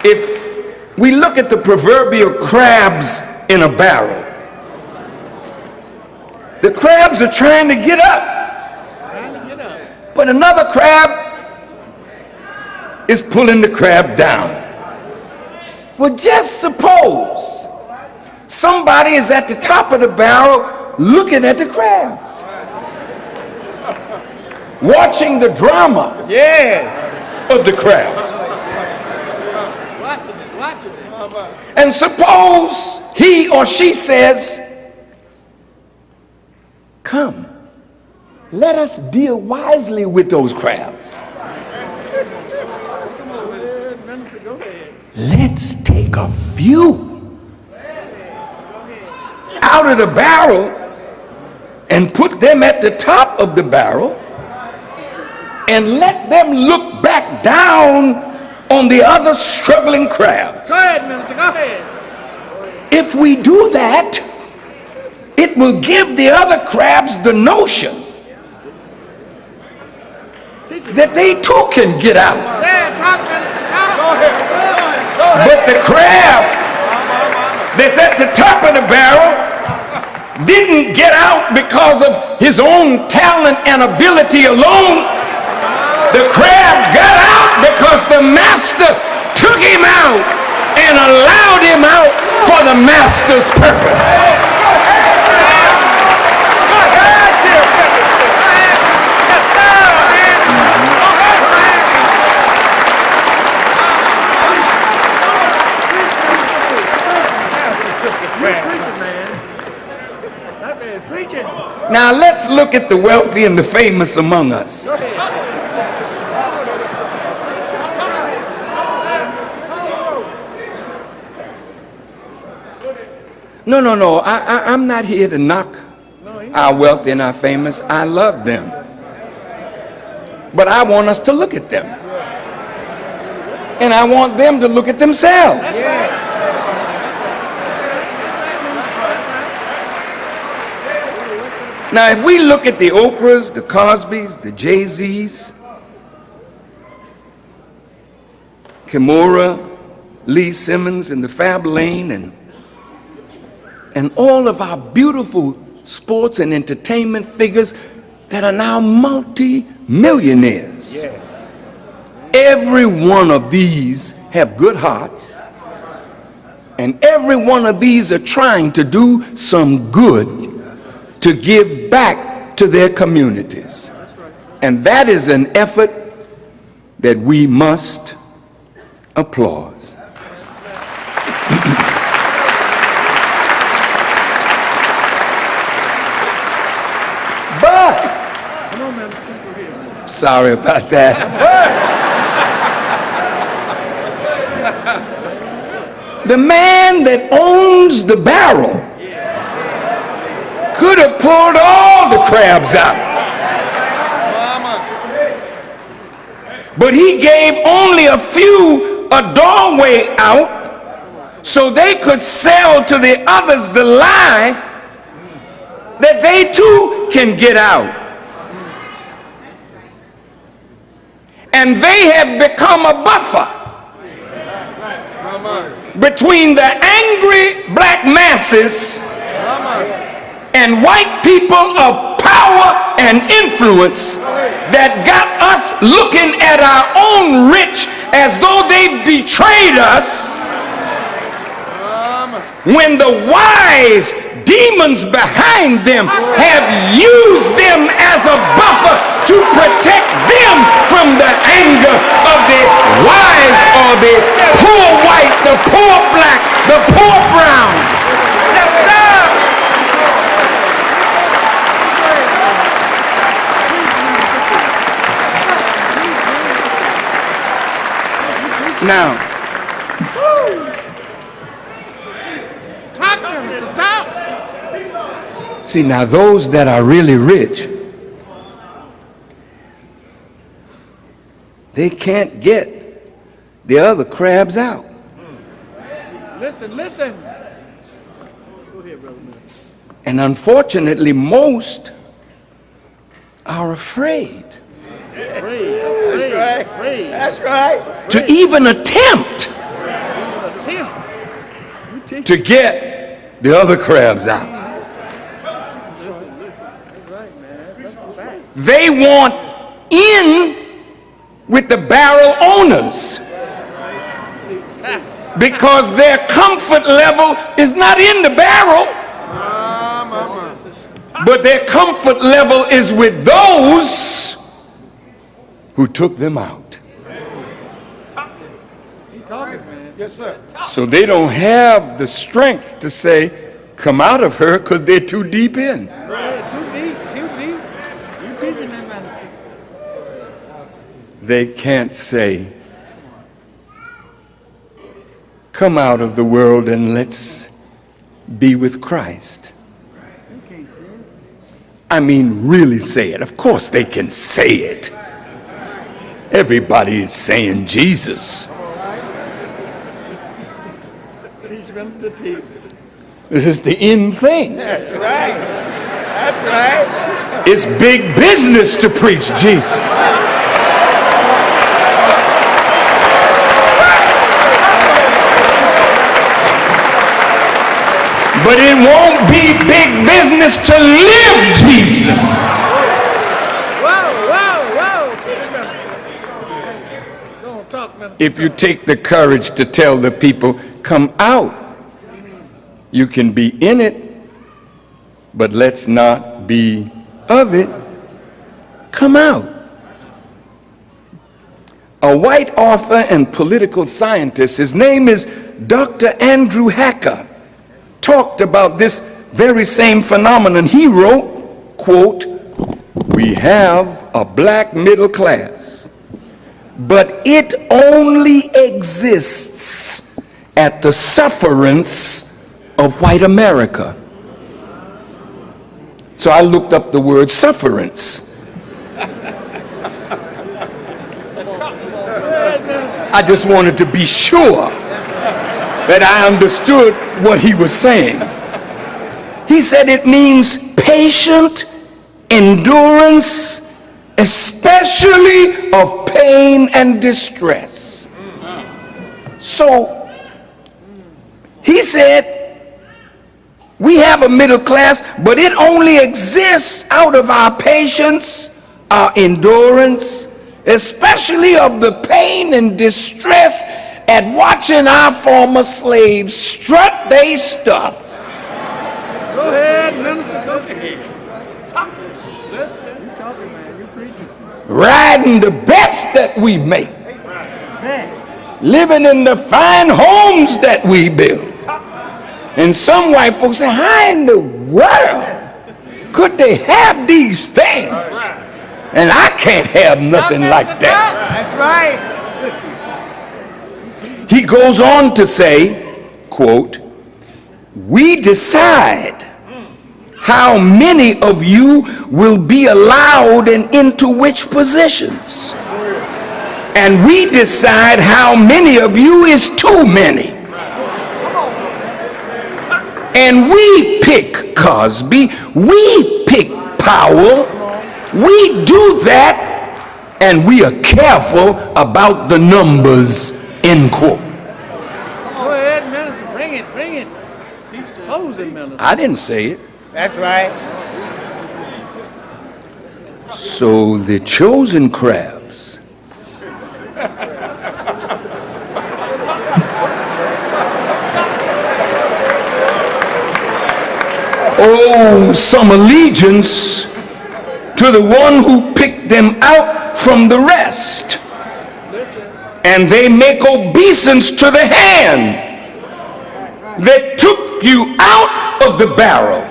If we look at the proverbial crabs in a barrel, the crabs are trying to get up, but another crab is pulling the crab down. Well, just suppose somebody is at the top of the barrel looking at the crabs, watching the drama of the crabs. Watching it. And suppose he or she says, come, let us deal wisely with those crabs. Let's take a few out of the barrel and put them at the top of the barrel and let them look back down on the other struggling crabs. Go ahead, minister, go ahead. If we do that, it will give the other crabs the notion that they too can get out. Yeah, talk, minister, talk. Go ahead. But the crab that's at the top of the barrel didn't get out because of his own talent and ability alone. The crab got out because the master took him out and allowed him out for the master's purpose. Now let's look at the wealthy and the famous among us. No. I'm not here to knock our wealthy and our famous. I love them. But I want us to look at them. And I want them to look at themselves. Now, if we look at the Oprahs, the Cosbys, the Jay-Z's, Kimora, Lee Simmons, and the Fab Lane, and all of our beautiful sports and entertainment figures that are now multi-millionaires. Every one of these have good hearts, and every one of these are trying to do some good to give back to their communities. And that is an effort that we must applaud. But, sorry about that. The man that owns the barrel could have pulled all the crabs out. But he gave only a few a doorway out so they could sell to the others the lie that they too can get out. And they have become a buffer between the angry black masses and white people of power and influence that got us looking at our own rich as though they've betrayed us, when the wise demons behind them have used them as a buffer to protect them from the anger of the wise or the poor white, the poor black, the poor brown. Yes, sir. Now, see, now those that are really rich, they can't get the other crabs out. Listen. And unfortunately, most are afraid. That's right. To even attempt to get the other crabs out. They want in with the barrel owners because their comfort level is not in the barrel, but their comfort level is with those who took them out. Yes, sir. So they don't have the strength to say, come out of her, because they're too deep in. Too deep, too deep. You teaching them man. They can't say, come out of the world and let's be with Christ. I mean, really say it. Of course they can say it. Everybody is saying Jesus. Teach them to teach. This is the end thing. That's right. That's right. It's big business to preach Jesus. But it won't be big business to live Jesus. Whoa. Teach them. Don't talk, man. If you take the courage to tell the people, come out, you can be in it, but let's not be of it. Come out. A white author and political scientist, his name is Dr. Andrew Hacker, talked about this very same phenomenon. He wrote, quote, we have a black middle class, but it only exists at the sufferance of white America. So I looked up the word sufferance. I just wanted to be sure that I understood what he was saying. He said it means patient endurance, especially of pain and distress. So he said, we have a middle class, but it only exists out of our patience, our endurance, especially of the pain and distress at watching our former slaves strut their stuff. Go ahead, minister. Go ahead. Listen. You talking, man. You preaching. Riding the best that we make. Living in the fine homes that we build. And some white folks say, how in the world could they have these things? And I can't have nothing like that. That's right. He goes on to say, quote, we decide how many of you will be allowed and into which positions. And we decide how many of you is too many. And we pick Cosby, we pick Powell, we do that, and we are careful about the numbers, end quote. Go ahead, minister. Bring it. He's supposing, minister. I didn't say it. That's right. So the chosen crabs owe some allegiance to the one who picked them out from the rest. And they make obeisance to the hand that took you out of the barrel.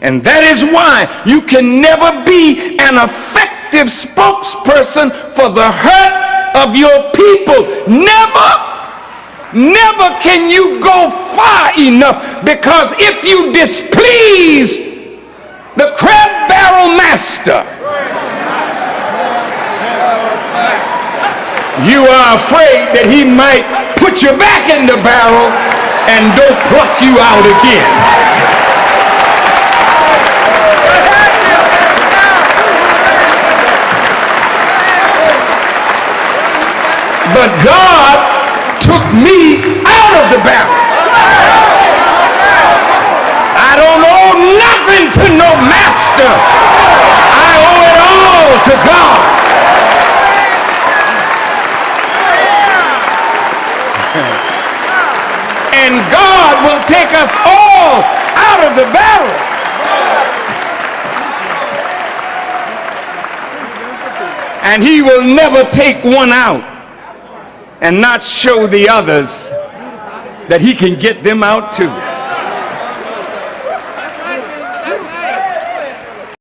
And that is why you can never be an effective spokesperson for the hurt of your people. Never can you go far enough, because if you displease the crab barrel master, you are afraid that he might put you back in the barrel and don't pluck you out again. But God took me out of the barrel. I don't owe nothing to no master. I owe it all to God. And God will take us all out of the barrel. And he will never take one out and not show the others that he can get them out too.